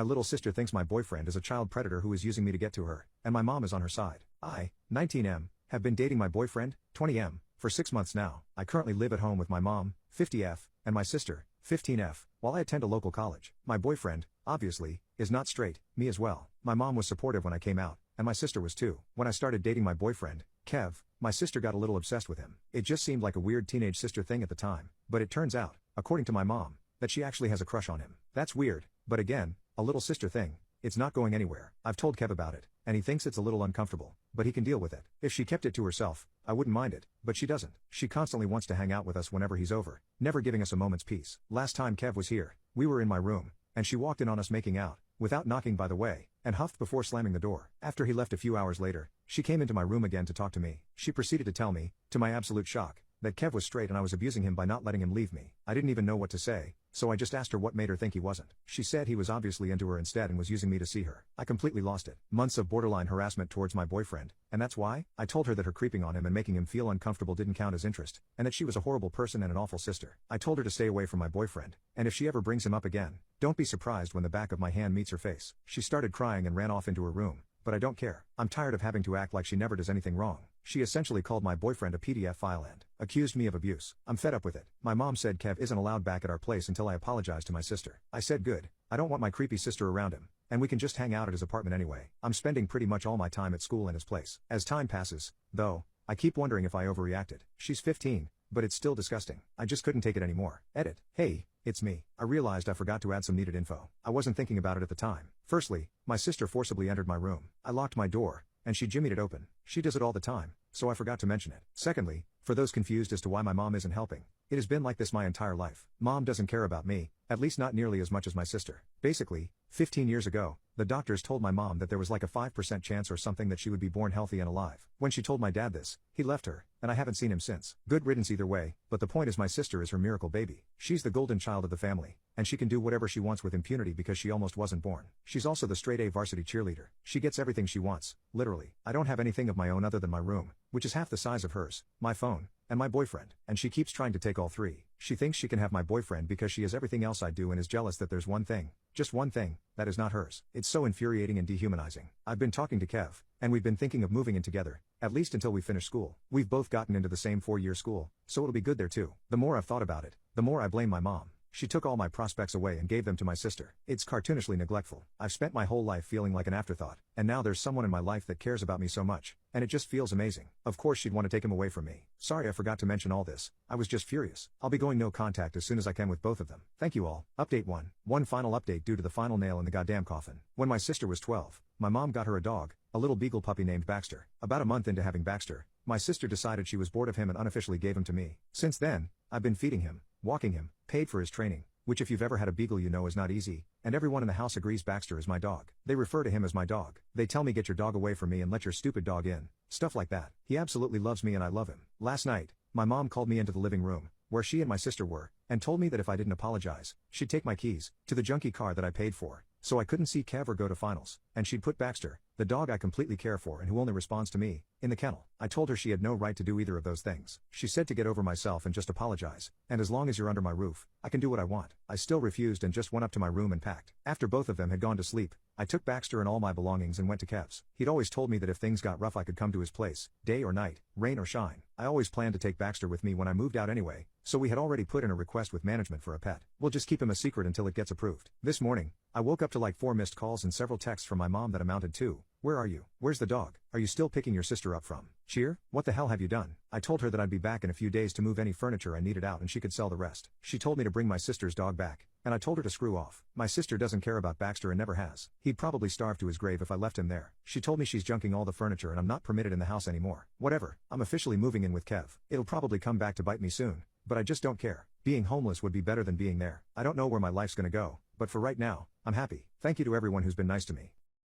My little sister thinks my boyfriend is a child predator who is using me to get to her, and my mom is on her side. I, 19M, have been dating my boyfriend, 20M, for 6 months now. I currently live at home with my mom, 50F, and my sister, 15F, while I attend a local college. My boyfriend, obviously, is not straight, me as well. My mom was supportive when I came out, and my sister was too. When I started dating my boyfriend, Kev, my sister got a little obsessed with him. It just seemed like a weird teenage sister thing at the time, but it turns out, according to my mom, that she actually has a crush on him. That's weird, but again, a little sister thing. It's not going anywhere. I've told Kev about it, and he thinks it's a little uncomfortable, but he can deal with it. If she kept it to herself, I wouldn't mind it, but she doesn't. She constantly wants to hang out with us whenever he's over, never giving us a moment's peace. Last time Kev was here, we were in my room, and she walked in on us making out, without knocking by the way, and huffed before slamming the door. After he left a few hours later, she came into my room again to talk to me. She proceeded to tell me, to my absolute shock, that Kev was straight and I was abusing him by not letting him leave me. I didn't even know what to say, so I just asked her what made her think he wasn't. She said he was obviously into her instead and was using me to see her. I completely lost it. Months of borderline harassment towards my boyfriend, and that's why? I told her that her creeping on him and making him feel uncomfortable didn't count as interest, and that she was a horrible person and an awful sister. I told her to stay away from my boyfriend, and if she ever brings him up again, don't be surprised when the back of my hand meets her face. She started crying and ran off into her room, but I don't care. I'm tired of having to act like she never does anything wrong. She essentially called my boyfriend a PDF file and accused me of abuse. I'm fed up with it. My mom said Kev isn't allowed back at our place until I apologize to my sister. I said good, I don't want my creepy sister around him, and we can just hang out at his apartment anyway. I'm spending pretty much all my time at school and his place. As time passes, though, I keep wondering if I overreacted. She's 15, but it's still disgusting. I just couldn't take it anymore. Edit. Hey, it's me. I realized I forgot to add some needed info. I wasn't thinking about it at the time. Firstly, my sister forcibly entered my room. I locked my door, and she jimmied it open. She does it all the time, so I forgot to mention it. Secondly, for those confused as to why my mom isn't helping, it has been like this my entire life. Mom doesn't care about me, at least not nearly as much as my sister. Basically, 15 years ago, the doctors told my mom that there was like a 5% chance or something that she would be born healthy and alive. When she told my dad this, he left her, and I haven't seen him since. Good riddance either way, but the point is my sister is her miracle baby. She's the golden child of the family, and she can do whatever she wants with impunity because she almost wasn't born. She's also the straight A varsity cheerleader. She gets everything she wants, literally. I don't have anything of my own other than my room, which is half the size of hers, my phone, and my boyfriend, and she keeps trying to take all three. She thinks she can have my boyfriend because she has everything else I do and is jealous that there's one thing, just one thing, that is not hers. It's so infuriating and dehumanizing. I've been talking to Kev, and we've been thinking of moving in together, at least until we finish school. We've both gotten into the same 4-year school, so it'll be good there too. The more I've thought about it, the more I blame my mom. She took all my prospects away and gave them to my sister. It's cartoonishly neglectful. I've spent my whole life feeling like an afterthought, and now there's someone in my life that cares about me so much, and it just feels amazing. Of course she'd want to take him away from me. Sorry I forgot to mention all this. I was just furious. I'll be going no contact as soon as I can with both of them. Thank you all. Update 1. One final update due to the final nail in the goddamn coffin. When my sister was 12, my mom got her a dog, a little beagle puppy named Baxter. About a month into having Baxter, my sister decided she was bored of him and unofficially gave him to me. Since then, I've been feeding him, walking him, paid for his training, which if you've ever had a beagle you know is not easy, and everyone in the house agrees Baxter is my dog. They refer to him as my dog. They tell me get your dog away from me and let your stupid dog in, stuff like that. He absolutely loves me and I love him. Last night, my mom called me into the living room, where she and my sister were, and told me that if I didn't apologize, she'd take my keys to the junky car that I paid for, so I couldn't see Kev or go to finals, and she'd put Baxter, the dog I completely care for and who only responds to me, in the kennel. I told her she had no right to do either of those things. She said to get over myself and just apologize, and as long as you're under my roof, I can do what I want. I still refused and just went up to my room and packed. After both of them had gone to sleep, I took Baxter and all my belongings and went to Kev's. He'd always told me that if things got rough I could come to his place, day or night, rain or shine. I always planned to take Baxter with me when I moved out anyway, so we had already put in a request with management for a pet. We'll just keep him a secret until it gets approved. This morning, I woke up to like 4 missed calls and several texts from my mom that amounted to, "Where are you? Where's the dog? Are you still picking your sister up from? Cheer? What the hell have you done?" I told her that I'd be back in a few days to move any furniture I needed out and she could sell the rest. She told me to bring my sister's dog back, and I told her to screw off. My sister doesn't care about Baxter and never has. He'd probably starve to his grave if I left him there. She told me she's junking all the furniture and I'm not permitted in the house anymore. Whatever, I'm officially moving in with Kev. It'll probably come back to bite me soon, but I just don't care. Being homeless would be better than being there. I don't know where my life's gonna go, but for right now, I'm happy. Thank you to everyone who's been nice to me.